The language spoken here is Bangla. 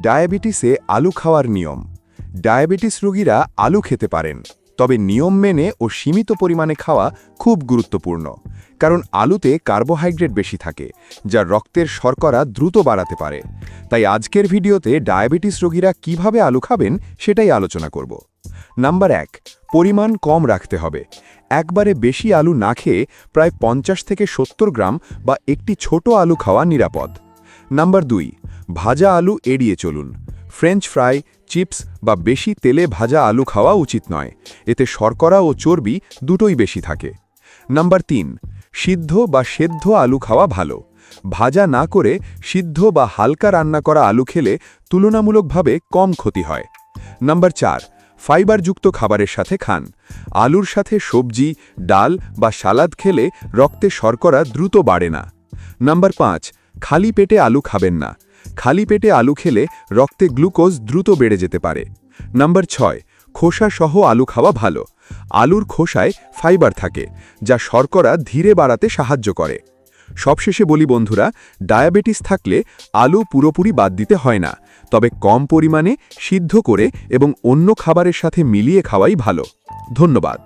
ডায়াবেটিসে আলু খাওয়ার নিয়ম। ডায়াবেটিস রোগীরা আলু খেতে পারেন, তবে নিয়ম মেনে ও সীমিত পরিমাণে খাওয়া খুব গুরুত্বপূর্ণ, কারণ আলুতে কার্বোহাইড্রেট বেশি থাকে, যা রক্তের শর্করা দ্রুত বাড়াতে পারে। তাই আজকের ভিডিওতে ডায়াবেটিস রোগীরা কিভাবে আলু খাবেন সেটাই আলোচনা করব। নাম্বার 1, পরিমাণ কম রাখতে হবে। একবারে বেশি আলু না খেয়ে প্রায় 50 থেকে 70 গ্রাম বা একটি ছোট আলু খাওয়া নিরাপদ। নাম্বার 2, ভাজা আলু এড়িয়ে চলুন। ফ্রেঞ্চ ফ্রাই, চিপস বা বেশি তেলে ভাজা আলু খাওয়া উচিত নয়, এতে শর্করা ও চর্বি দুটোই বেশি থাকে। নাম্বার 3, সিদ্ধ বা সেদ্ধ আলু খাওয়া ভালো। ভাজা না করে সিদ্ধ বা হালকা রান্না করা আলু খেলে তুলনামূলকভাবে কম ক্ষতি হয়। নাম্বার 4, ফাইবারযুক্ত খাবারের সাথে খান। আলুর সাথে সবজি, ডাল বা সালাদ খেলে রক্তে শর্করা দ্রুত বাড়ে না। নাম্বার 5, খালি পেটে আলু খাবেন না। খালি পেটে আলু খেলে রক্তে গ্লুকোজ দ্রুত বেড়ে যেতে পারে। নাম্বার 6, খোসা সহ আলু খাওয়া ভালো। আলুর খোসায় ফাইবার থাকে, যা শর্করা ধীরে বাড়াতে সাহায্য করে। সবশেষে বলি বন্ধুরা, ডায়াবেটিস থাকলে আলু পুরোপুরি বাদ দিতে হয় না, তবে কম পরিমাণে সিদ্ধ করে এবং অন্য খাবারের সাথে মিলিয়ে খাওয়াই ভালো। ধন্যবাদ।